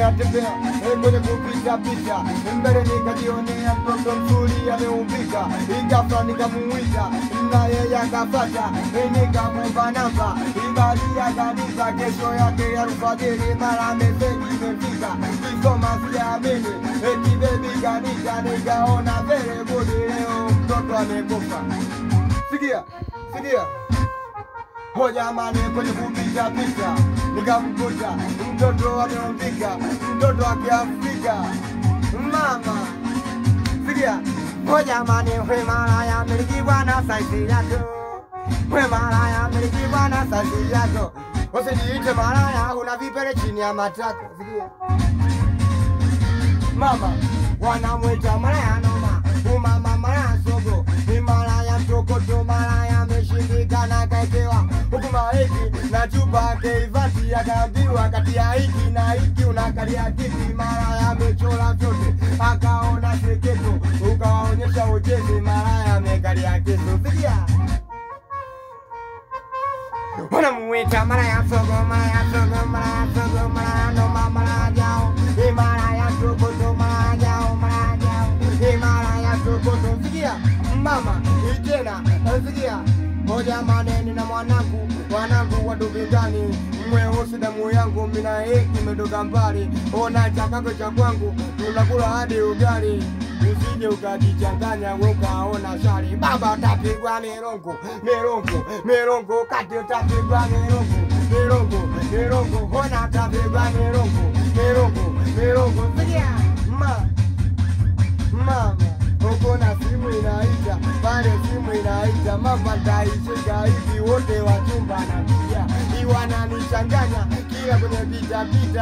tembea kwenye kupita pita, mbele nikajionea mtoto mzuri ameumbika, ghafla nikamuita na yeye akapata, nikamwomba namba, ibadi akanipa. Kesho yake alfajiri mara meseji imefika, kisoma sijaamini, eti baby kanita, nikaona very good, leo mtoto amekufa. Sikia ho jamani, kwenye kupita pita nikamkuta mtoto ameumbika, mtoto akiafika mama. Sikia ho jamani, we malaya miliki bwana saizi yako, we malaya miliki bwana saizi yako, usijiite malaya una vipele chini ya matako. Sikia mama, wanamwita malaya noma, umama malaya sogo, ni malaya mtokoto, malaya ameshindikana kaekewa hukuma hiki na chupa keivati, akaambiwa kati ya hiki na hiki unakalia kipi. Malaya amechola vyote akaona seketo, ukawaonyesha ujezi, malaya amekalia keso. Sikia wanamuita malaya sogo, malaya sogo, malaya sogo, malaya noma, malaya jao, ni malaya mtokoto, malaya jao, malaya jao, ni malaya mtokoto. Sikia mama itena, sikia ho jamani, na mwanangu wa dubindani, mweusi damu yangu, mina hiki medoka mbali, ona chakako cha kwangu, tunakula hadi ugali, usije ukajichanganya ukaona shari. Baba utapigwa mirongo, kati utapigwa mirongo, hona utapigwa mirongo. Sikia mama, huko na simu inaita, pale simu inaita, mama taishika hivi, wote wa chumba na pia iwananichanganya kila kwenye pita.